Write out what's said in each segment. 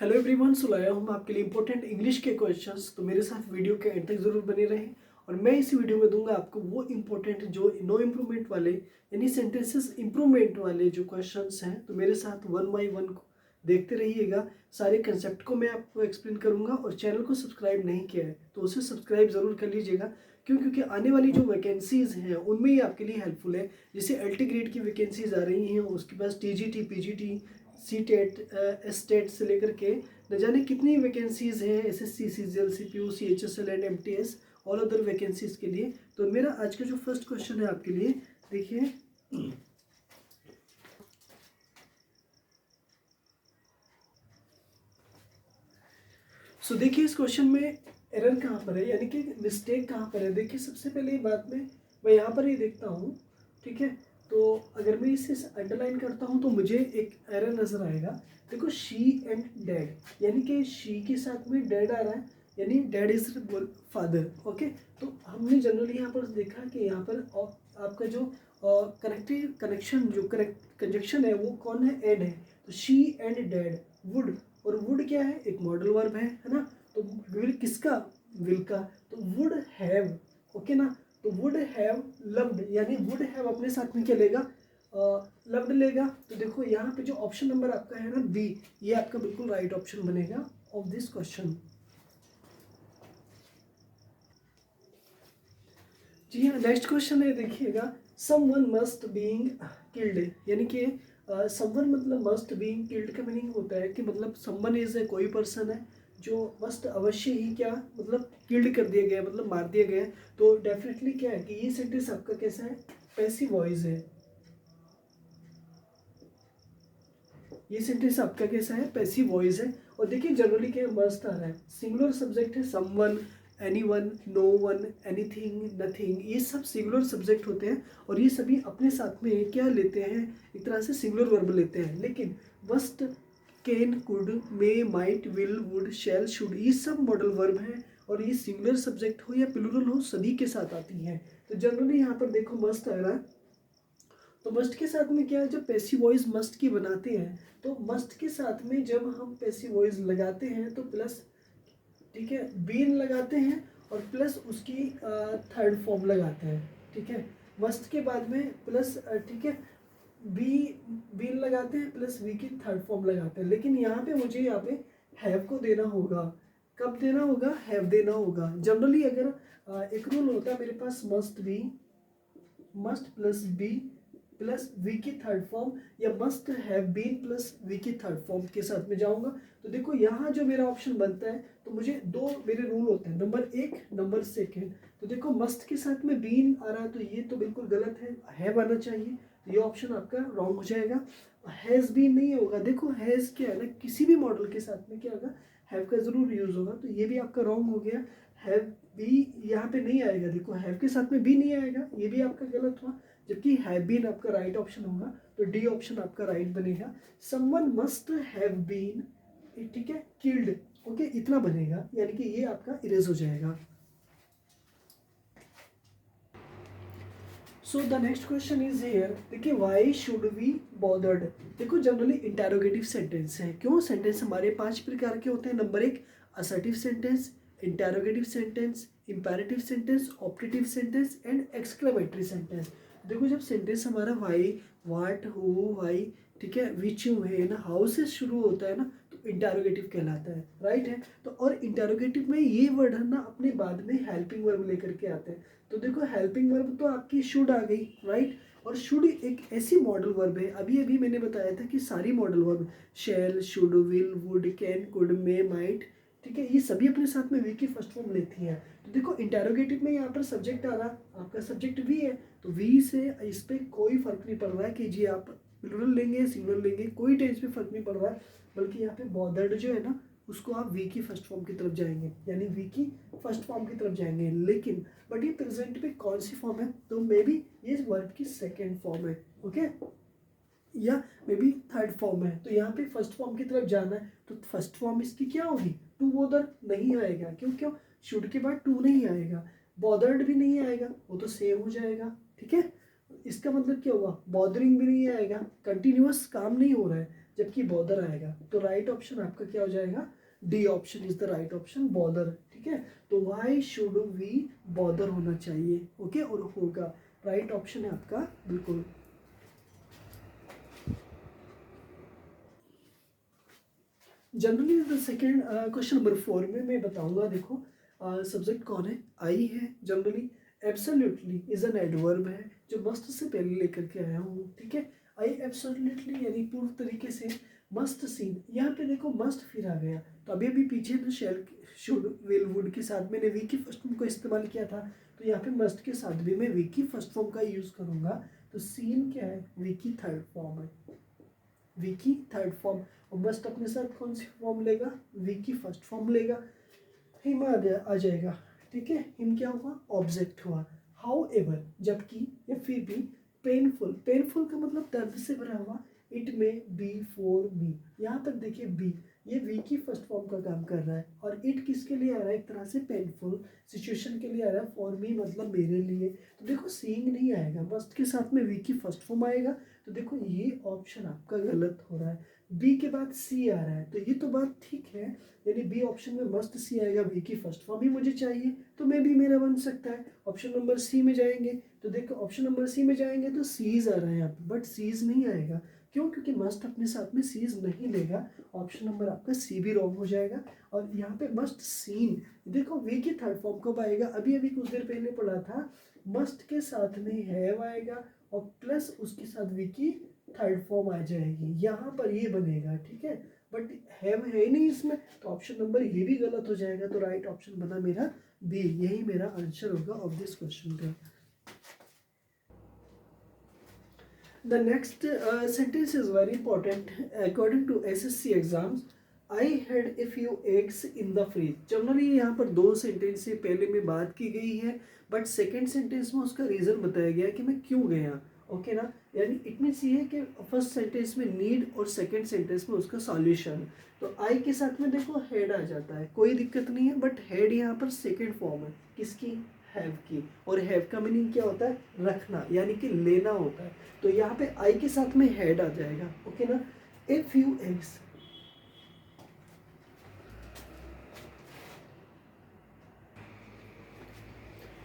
Hello everyone, सो लाया हूँ मैं आपके लिए इंपॉर्टेंट इंग्लिश के क्वेश्चंस। तो मेरे साथ वीडियो के एंड तक जरूर बने रहें। और मैं इस वीडियो में दूंगा आपको वो इंपॉर्टेंट जो नो इम्प्रूवमेंट वाले यानी सेंटेंसेस इम्प्रूवमेंट वाले जो क्वेश्चंस हैं। तो मेरे साथ वन बाय वन देखते रहिएगा। सारे कंसेप्ट को मैं आपको एक्सप्लेन करूंगा। और चैनल को सब्सक्राइब नहीं किया है तो उसे सब्सक्राइब जरूर कर लीजिएगा। क्यों? क्योंकि आने वाली जो वैकेंसीज हैं उनमें ही आपके लिए हेल्पफुल है। जैसे एलटी ग्रेड की वैकेंसीज आ रही हैं, उसके पास TGT, PGT, C TET, S TET से लेकर के न जाने कितनी वैकेंसीज हैं SSC, CGL, CPU, CHSL and MTS, all other vacancies के लिए। तो मेरा आज का जो फर्स्ट क्वेश्चन है आपके लिए, देखिए। सो देखिए इस क्वेश्चन में एरर कहाँ पर है, यानी कि मिस्टेक कहाँ पर है। देखिए सबसे पहले बात में मैं यहाँ पर ही देखता हूँ, ठीक है। तो अगर मैं इसे अंडरलाइन करता हूँ तो मुझे एक एरर नजर आएगा। देखो शी एंड डैड, यानी कि शी के साथ में डैड आ रहा है, यानी डैड इज फादर। ओके, तो हमने जनरली यहाँ पर देखा कि यहाँ पर आपका जो कनेक्टिव कनेक्शन, जो करेक्ट कंजक्शन है वो कौन है? एड है। तो शी एंड डैड, वुड। और वुड क्या है? एक मॉडल वर्ब है ना। तो विल किसका? विल का। तो वुड हैव, ओके ना। तो वुड हैव लव्ड, यानी वुड हैव अपने साथ में क्या लेगा? लव्ड लेगा। तो देखो यहाँ पे जो ऑप्शन नंबर आपका है ना, बी, ये आपका बिल्कुल राइट ऑप्शन बनेगा ऑफ दिस क्वेश्चन। जी हाँ, नेक्स्ट क्वेश्चन है, देखिएगा। समवन मस्ट बीइंग किल्ड, यानी कि समवन मतलब मस्ट बीइंग किल्ड का मीनिंग होता है कि मतलब समवन इज है, कोई पर्सन है जो मस्ट अवश्य ही क्या मतलब किल्ड कर दिया गया, मतलब मार दिया गया। तो डेफिनेटली क्या है कि ये सेंटेंस आपका कैसा है? पैसिव वॉइस है। ये सेंटेंस आपका कैसा है? पैसिव वॉइस है। और देखिए जनरली क्या मस्ट आ रहा है, सिंगुलर सब्जेक्ट है। Someone, anyone, no one, anything, nothing, ये सब सिंगुलर सब्जेक्ट होते हैं। और ये सभी अपने साथ में क्या लेते हैं? एक तरह से सिंगुलर वर्ब लेते हैं। लेकिन must, can, could, may, might, will, would, shall, should, ये सब मॉडल वर्ब हैं। और ये सिंगुलर सब्जेक्ट हो या प्लूरल हो, सभी के साथ आती हैं। तो जनरली यहाँ पर देखो मस्ट आ रहा है। तो मस्ट के साथ में क्या है, जब पैसिव वॉइस मस्ट की बनाते हैं तो मस्ट के साथ में जब हम पैसिव वॉइस लगाते हैं तो प्लस, ठीक है, बीन लगाते हैं और प्लस उसकी थर्ड फॉर्म लगाते हैं, ठीक है। मस्ट के बाद में प्लस, ठीक है, बी, बीन लगाते हैं प्लस वी की थर्ड फॉर्म लगाते हैं। लेकिन यहाँ पे मुझे यहाँ पे हैव को देना होगा। कब देना होगा? हैव देना होगा। जनरली अगर एक रूल होता है मेरे पास, must be, must plus be plus V की थर्ड फॉर्म, या must have been plus V की थर्ड फॉर्म के साथ में जाऊंगा। तो देखो यहाँ जो मेरा ऑप्शन बनता है, तो मुझे दो मेरे रूल होते हैं, नंबर एक, नंबर सेकेंड। तो देखो मस्ट के साथ में बीन आ रहा है तो ये तो बिल्कुल गलत है, हैव आना चाहिए। तो ये ऑप्शन आपका रॉन्ग हो जाएगा। हैज़ बीन नहीं होगा। देखो हैज़ क्या है ना, किसी भी मॉडल के साथ में क्या होगा? हैव का जरूर यूज होगा। तो ये भी आपका रॉन्ग हो गया। हैव बी यहाँ पे नहीं आएगा। देखो हैव के साथ में बी नहीं आएगा, ये भी आपका गलत हुआ। जबकि हैव बीन आपका राइट ऑप्शन होगा। तो डी ऑप्शन आपका राइट बनेगा। समवन मस्ट हैव बीन, ठीक है, किल्ड। ओके, इतना बनेगा, यानी कि ये आपका इरेज हो जाएगा। So the next question is here. देखिए, व्हाई शुड वी बॉदर्ड। देखो जनरली इंटेरोगेटिव सेंटेंस है। क्यों? सेंटेंस हमारे 5 प्रकार के होते हैं। नंबर एक, assertive sentence, interrogative sentence, imperative sentence, optative sentence and exclamatory sentence. देखो जब सेंटेंस हमारा व्हाई, व्हाट, हु, व्हाई, ठीक है, विच, व्हेन, हाउ से शुरू होता है ना, तो इंटेरोगेटिव कहलाता है, राइट है। तो और इंटेरोगेटिव में ये वर्ड है ना अपने बाद में हेल्पिंग वर्ब लेकर के आते हैं। तो देखो हेल्पिंग वर्ब तो आपकी शुड आ गई, राइट। और शुड एक ऐसी मॉडल वर्ब है, अभी अभी मैंने बताया था कि सारी modal verb, shall, should, will, would, can, could, may, might, ठीक है, ये सभी अपने साथ में वी की फर्स्ट फॉर्म लेती हैं। तो देखो इंटेरोगेटिव में यहाँ पर सब्जेक्ट आ रहा, आपका सब्जेक्ट वी है। तो वी से इस पर कोई फर्क नहीं पड़ रहा है कि जी आप प्लूरल लेंगे, सिंगुलर लेंगे, कोई टेंस पे फर्क नहीं पड़ रहा है। बल्कि यहाँ पे बॉदर्ड जो है ना, उसको आप वी की फर्स्ट फॉर्म की तरफ जाएंगे, यानी वी की फर्स्ट फॉर्म की तरफ जाएंगे। लेकिन बट ये प्रेजेंट में कौन सी फॉर्म है? तो मे बी ये वर्ब की सेकेंड फॉर्म है, ओके, या मे बी थर्ड फॉर्म है। तो यहाँ पे फर्स्ट फॉर्म की तरफ जाना है। तो फर्स्ट फॉर्म इसकी क्या होगी? टू बॉदर नहीं आएगा। क्यों? क्यों? शुड के बाद टू नहीं आएगा, बॉदर्ड भी नहीं आएगा, वो तो सेम हो जाएगा, ठीक है। इसका मतलब क्या हुआ? बॉदरिंग भी नहीं आएगा, कंटिन्यूअस काम नहीं हो रहा है, जबकि बॉदर आएगा। तो राइट ऑप्शन आपका क्या हो जाएगा, D option is the right option, bother. ठीक है, तो वाई शुड वी बॉदर होना चाहिए। ओके, और होगा, राइट ऑप्शन है आपका बिल्कुल। Generally the second question number 4 में मैं बताऊंगा, देखो सब्जेक्ट कौन है, आई है। Generally absolutely is an adverb है जो मस्ट से पहले लेकर के आया हूँ। ठीक है, आई एब्सोल्युटली यानी पूर्ण तरीके से, मस्ट सीन, यहाँ पे देखो मस्ट फिर आ गया। तो अभी अभी पीछे तो शेल शुड विल वुड के साथ मैंने वी की फर्स्ट फॉर्म को इस्तेमाल किया था, तो यहाँ पे मस्ट के साथ भी मैं वी की फर्स्ट फॉर्म का यूज करूंगा। तो सीन क्या है, वी की थर्ड फॉर्म है, वी की थर्ड फॉर्म। और मस्ट अपने साथ कौन सी फॉर्म लेगा, वी की फर्स्ट फॉर्म लेगा, हिम आ जाएगा। ठीक है, हिम क्या हुआ, ऑब्जेक्ट हुआ। हाउ एवर, जबकि या फिर भी, पेनफुल, पेनफुल का मतलब दर्द से भरा हुआ, इट में बी फॉर मी। यहाँ पर देखिए बी, ये वी की फर्स्ट फॉर्म का काम कर रहा है, और इट किसके लिए आ रहा है, एक तरह से पेनफुल सिचुएशन के लिए आ रहा है, फॉर मी मतलब मेरे लिए। तो देखो सीइंग नहीं आएगा, मस्ट के साथ में वी की फर्स्ट फॉर्म आएगा। तो देखो ये ऑप्शन आपका गलत हो रहा है, बी के बाद सी आ रहा है। तो ये तो बात ठीक है, यानी बी ऑप्शन में मस्ट सी आएगा, बी की फर्स्ट फॉर्म ही मुझे चाहिए, तो मैं भी मेरा बन सकता है। ऑप्शन नंबर सी में जाएंगे तो देखो, ऑप्शन नंबर सी में जाएंगे तो सीज आ रहा है यहाँ पे, बट सीज नहीं आएगा। क्यों, क्योंकि मस्ट अपने साथ में सीज नहीं लेगा। ऑप्शन नंबर आपका सी भी रॉन्ग हो जाएगा। और यहाँ पे मस्ट सीन, देखो वी की थर्ड फॉर्म कब आएगा, अभी अभी कुछ देर पहले पढ़ा था, मस्ट के साथ में हैव आएगा और प्लस उसके साथ वी की थर्ड फॉर्म आ जाएगी, यहाँ पर ये बनेगा। ठीक है, बट हैव है नहीं इसमें, तो ऑप्शन नंबर ये भी गलत हो जाएगा। तो राइट ऑप्शन बना मेरा बी, यही मेरा आंसर होगा ऑफ दिस क्वेश्चन का। The next sentence is very important. According to SSC exams, I had a few eggs in the fridge. Generally यहाँ पर दो सेंटेंस से पहले में बात की गई है, बट सेकेंड सेंटेंस में उसका रीज़न बताया गया है कि मैं क्यों गया। ओके ना, यानी इट मीन्स ये है कि फर्स्ट सेंटेंस में नीड और सेकेंड सेंटेंस में उसका सॉल्यूशन। तो आई के साथ में देखो हेड आ जाता है, कोई दिक्कत नहीं है, बट हेड यहाँ पर सेकेंड फॉर्म है किसकी, हैव की। और हैव का मीनिंग क्या होता है, रखना, यानी कि लेना होता है। तो यहाँ पे आई के साथ में हेड आ जाएगा। ओके ना, a few eggs,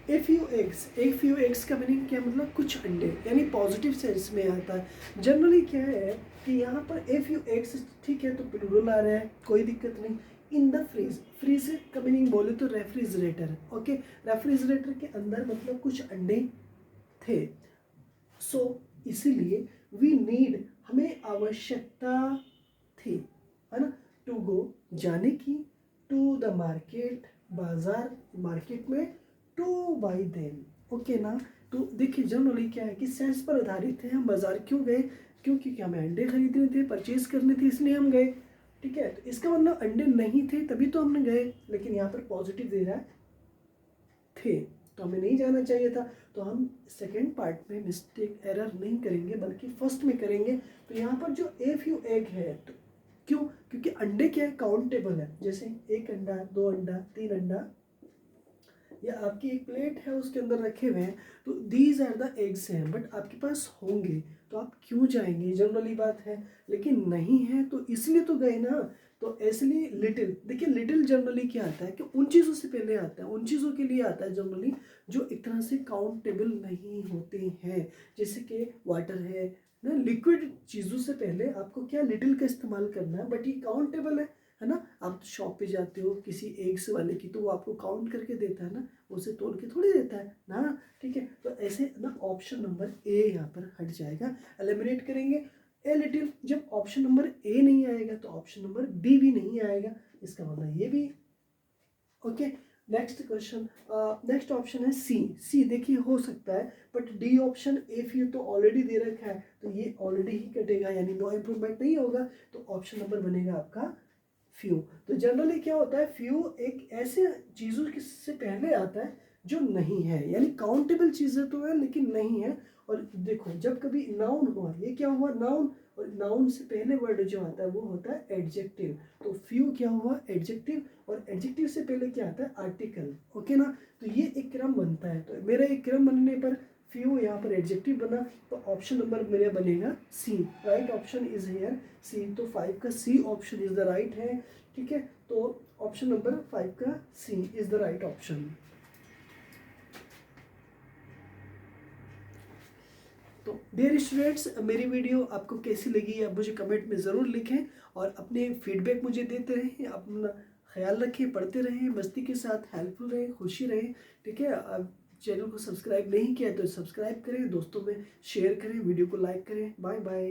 a few eggs का मीनिंग क्या, मतलब कुछ अंडे, यानी पॉजिटिव सेंस में आता है। जनरली क्या है कि यहाँ पर ए फ्यू एग्स, ठीक है, तो प्लूरल आ रहा है, कोई दिक्कत नहीं। इन द फ्रीज, फ्रीज का मीनिंग बोले तो रेफ्रिजरेटर। ओके, रेफ्रिजरेटर के अंदर मतलब कुछ अंडे थे। सो इसीलिए वी नीड, हमें आवश्यकता थी, है ना, टू गो, जाने की, टू द मार्केट, बाजार, मार्केट में, टू बाई देम। ओके ना, तो देखिए जनरली क्या है कि सेंस पर आधारित है, हम बाजार क्यों गए, क्योंकि हमें अंडे खरीदने थे, परचेज करने थे, इसलिए हम गए। ठीक है, तो इसका मतलब अंडे नहीं थे तभी तो हमने गए, लेकिन यहाँ पर पॉजिटिव दे रहा है थे, तो हमें नहीं जाना चाहिए था। तो हम सेकेंड पार्ट में मिस्टेक, एरर नहीं करेंगे, बल्कि फर्स्ट में करेंगे। तो यहाँ पर जो ए फ्यू एग है, तो क्यों, क्योंकि अंडे क्या है, काउंटेबल है, जैसे एक अंडा, दो अंडा, तीन अंडा, या आपकी एक प्लेट है उसके अंदर रखे हुए हैं, तो दीज आर द एग्स हैं, बट आपके पास होंगे तो आप क्यों जाएंगे, जनरली बात है। लेकिन नहीं है तो इसलिए तो गए ना। तो इसलिए लिटिल, देखिए लिटिल जनरली क्या आता है कि उन चीज़ों से पहले आता है, उन चीज़ों के लिए आता है जनरली जो एक तरह से काउंटेबल नहीं होते हैं, जैसे कि वाटर है ना, लिक्विड चीज़ों से पहले आपको क्या लिटिल का इस्तेमाल करना है, बट ये काउंटेबल है ना। आप शॉप पे जाते हो किसी एग्स वाले की, तो वो आपको काउंट करके देता है ना, उसे तोड़ के थोड़ी देता है ना। ठीक है, तो ऐसे ना ऑप्शन नंबर ए यहाँ पर हट जाएगा, एलिमिनेट करेंगे ए लिटिल। जब ऑप्शन नंबर ए नहीं आएगा तो ऑप्शन नंबर बी भी नहीं आएगा, इसका मतलब ये भी। Okay, next question, next option है सी। सी देखिए हो सकता है, but D option a few तो ऑलरेडी दे रखा है, तो ये ऑलरेडी ही कटेगा, यानी नो इम्प्रूवमेंट नहीं होगा। तो ऑप्शन नंबर बनेगा आपका फ्यू। तो जनरली क्या होता है, फ्यू एक ऐसे चीज़ों से पहले आता है जो नहीं है, यानी काउंटेबल चीज़ें तो है लेकिन नहीं है। और देखो जब कभी नाउन हुआ, ये क्या हुआ, नाउन, और नाउन से पहले वर्ड जो आता है वो होता है एडजेक्टिव। तो फ्यू क्या हुआ, एडजेक्टिव, और एडजेक्टिव से पहले क्या आता है, आर्टिकल। ओके ना, तो ये एक क्रम बनता है। तो मेरा एक क्रम बनने पर फ्यू यहाँ पर एडजेक्टिव बना, तो ऑप्शन नंबर मेरा बनेगा C, right option is here C. तो 5 का C option is the right है, ठीक है। तो ऑप्शन नंबर 5 का C is the right option. तो डियर स्टूडेंट्स, मेरी वीडियो आपको कैसी लगी आप मुझे कमेंट में ज़रूर लिखें और अपने फीडबैक मुझे देते रहें। अपना ख्याल रखें, पढ़ते रहें, मस्ती के साथ, हेल्पफुल रहें, खुशी रहें, ठीक है। आप चैनल को सब्सक्राइब नहीं किया तो सब्सक्राइब करें, दोस्तों में शेयर करें, वीडियो को लाइक करें। Bye bye.